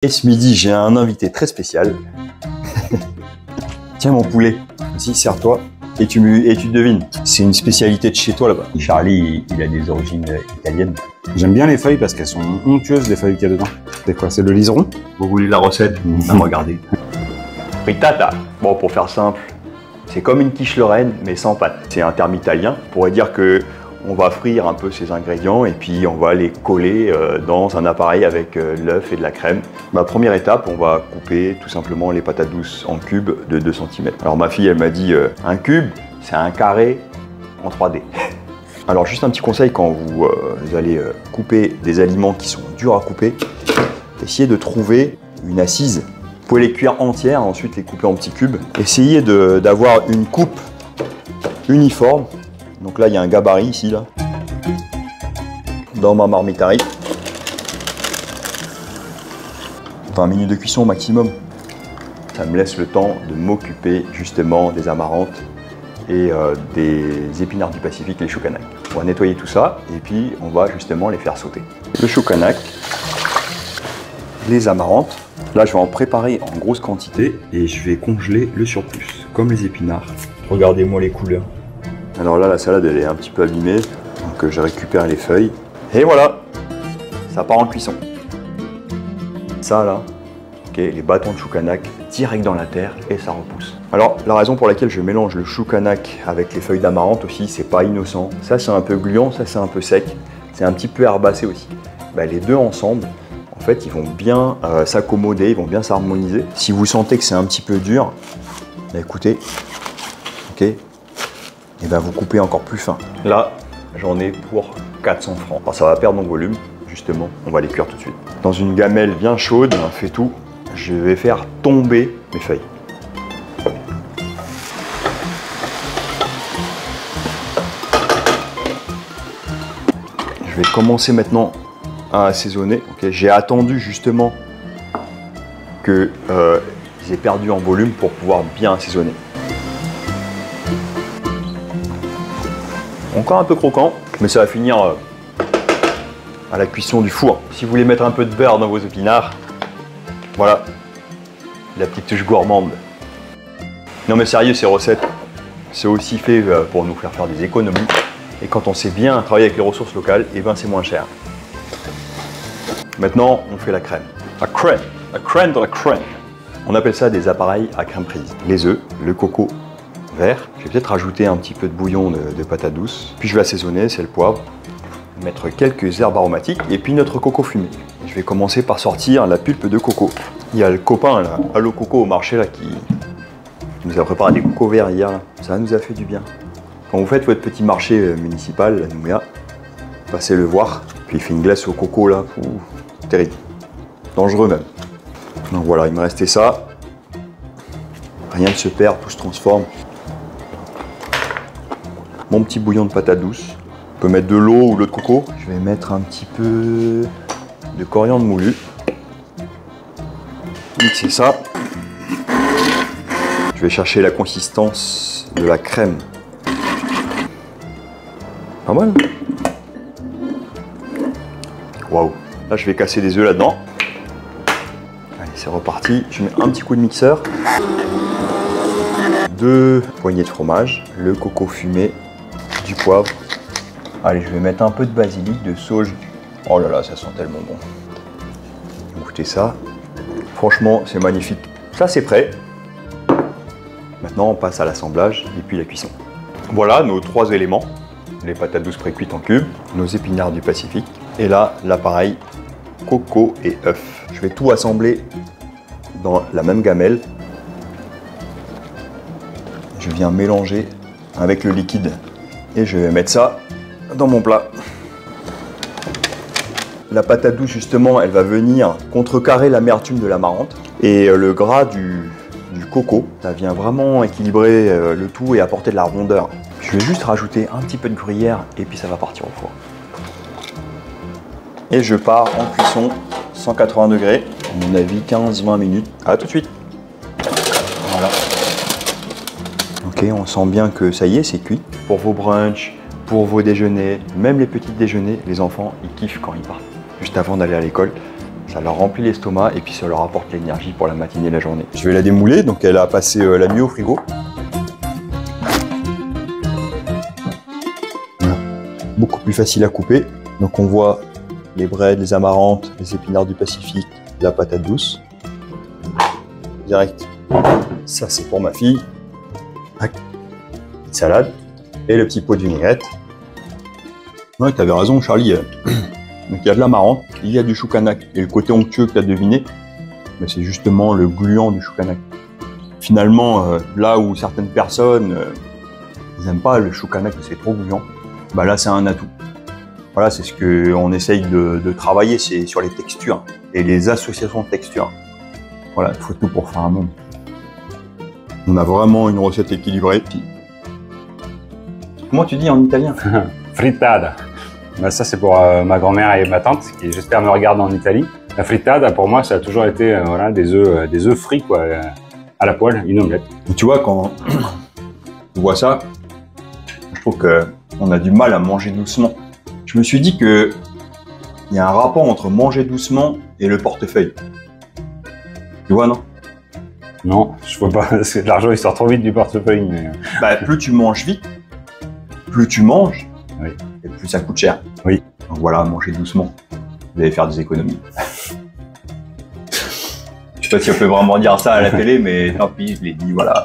Et ce midi, j'ai un invité très spécial. Tiens mon poulet, vas-y, serre-toi. Et tu devines, c'est une spécialité de chez toi là-bas. Charlie, il a des origines italiennes. J'aime bien les feuilles parce qu'elles sont onctueuses, les feuilles qu'il y a dedans. C'est quoi, c'est le liseron? Vous voulez la recette? Regardez. Frittata. Bon, pour faire simple, c'est comme une quiche lorraine, mais sans pâte. C'est un terme italien. On pourrait dire que on va frire un peu ces ingrédients et puis on va les coller dans un appareil avec l'œuf et de la crème. Ma première étape, on va couper tout simplement les patates douces en cubes de 2 cm. Alors ma fille, elle m'a dit un cube, c'est un carré en 3D. Alors juste un petit conseil quand vous allez couper des aliments qui sont durs à couper, essayez de trouver une assise. Vous pouvez les cuire entières, ensuite les couper en petits cubes. Essayez d'avoir une coupe uniforme. Donc là, il y a un gabarit ici, là, dans ma marmiterie. 20 minutes de cuisson au maximum. Ça me laisse le temps de m'occuper justement des amarantes et des épinards du Pacifique, les choukanac. On va nettoyer tout ça et puis on va justement les faire sauter. Le choukanac, les amarantes. Là, je vais en préparer en grosse quantité et je vais congeler le surplus, comme les épinards. Regardez-moi les couleurs. Alors là, la salade, elle est un petit peu abîmée, donc je récupère les feuilles. Et voilà, ça part en cuisson. Ça là, okay, les bâtons de choukanac direct dans la terre et ça repousse. Alors, la raison pour laquelle je mélange le choukanac avec les feuilles d'amarante aussi, c'est pas innocent. Ça, c'est un peu gluant, ça, c'est un peu sec. C'est un petit peu herbacé aussi. Ben, les deux ensemble, en fait, ils vont bien s'accommoder, ils vont bien s'harmoniser. Si vous sentez que c'est un petit peu dur, ben, écoutez, ok. Et bien vous coupez encore plus fin. Là, j'en ai pour 400 francs. Alors ça va perdre en volume, justement, on va les cuire tout de suite. Dans une gamelle bien chaude, un faitout, je vais faire tomber mes feuilles. Je vais commencer maintenant à assaisonner. Okay, j'ai attendu justement qu'ils aient perdu en volume pour pouvoir bien assaisonner. Encore un peu croquant, mais ça va finir à la cuisson du four. Si vous voulez mettre un peu de beurre dans vos épinards, voilà, la petite touche gourmande. Non mais sérieux, ces recettes, c'est aussi fait pour nous faire des économies. Et quand on sait bien travailler avec les ressources locales, et ben c'est moins cher. Maintenant, on fait la crème. La crème de la crème. On appelle ça des appareils à crème prise. Les œufs, le coco vert. Je vais peut-être rajouter un petit peu de bouillon de patates douces. Puis je vais assaisonner, c'est le poivre. Mettre quelques herbes aromatiques et puis notre coco fumé. Je vais commencer par sortir la pulpe de coco. Il y a le copain là, Allo Coco au marché là qui nous a préparé des cocos verts hier. Là. Ça nous a fait du bien. Quand vous faites votre petit marché municipal à Nouméa, passez le voir. Puis il fait une glace au coco là, terrible. Dangereux même. Donc voilà, il me restait ça. Rien ne se perd, tout se transforme. Mon petit bouillon de patates douces. On peut mettre de l'eau ou de l'eau de coco. Je vais mettre un petit peu de coriandre moulu. Mixer ça. Je vais chercher la consistance de la crème. Pas mal. Waouh. Là, je vais casser des œufs là-dedans. Allez, c'est reparti. Je mets un petit coup de mixeur. 2 poignées de fromage, le coco fumé, du poivre. Allez, je vais mettre un peu de basilic, de sauge. Oh là là, ça sent tellement bon. Goûtez ça. Franchement, c'est magnifique. Ça, c'est prêt. Maintenant, on passe à l'assemblage et puis la cuisson. Voilà nos 3 éléments. Les patates douces pré-cuites en cubes, nos épinards du Pacifique. Et là, l'appareil coco et œuf. Je vais tout assembler dans la même gamelle. Je viens mélanger avec le liquide et je vais mettre ça dans mon plat. La patate douce justement, elle va venir contrecarrer l'amertume de l'amarante et le gras du coco, ça vient vraiment équilibrer le tout et apporter de la rondeur. Je vais juste rajouter un petit peu de gruyère et puis ça va partir au four. Et je pars en cuisson 180 degrés, à mon avis 15-20 minutes. À tout de suite. Voilà. Ok, on sent bien que ça y est, c'est cuit. Pour vos brunchs, pour vos déjeuners, même les petits déjeuners, les enfants, ils kiffent quand ils partent. Juste avant d'aller à l'école, Ça leur remplit l'estomac et puis ça leur apporte l'énergie pour la matinée et la journée. Je vais la démouler, donc elle a passé la nuit au frigo. Voilà. Beaucoup plus facile à couper. Donc on voit les braides, les amarantes, les épinards du Pacifique, la patate douce. Direct. Ça c'est pour ma fille. Tac. Petite salade. Et le petit pot de vinaigrette. Ouais, t'avais raison Charlie. Donc il y a de l'amarante, il y a du choucanac. Et le côté onctueux que tu as deviné, c'est justement le gluant du choucanac. Finalement, là où certaines personnes ils n'aiment pas le choucanac, c'est trop gluant, bah là c'est un atout. Voilà, c'est ce qu'on essaye de travailler, c'est sur les textures et les associations de textures. Voilà, il faut tout pour faire un monde. On a vraiment une recette équilibrée. Comment tu dis en italien? Frittata. Bah ça c'est pour ma grand-mère et ma tante qui j'espère me regardent en Italie. La frittata pour moi ça a toujours été voilà, des œufs frits quoi, à la poêle, une omelette. Et tu vois quand tu vois ça, je trouve qu'on a du mal à manger doucement. Je me suis dit que il y a un rapport entre manger doucement et le portefeuille. Tu vois non? Non, je vois pas, parce que l'argent il sort trop vite du portefeuille. Mais... Bah, plus tu manges vite, plus tu manges, oui. Et plus ça coûte cher. Oui. Donc voilà, mangez doucement. Vous allez faire des économies. Je sais pas si on peut vraiment dire ça à la télé, mais tant pis, je l'ai dit, voilà.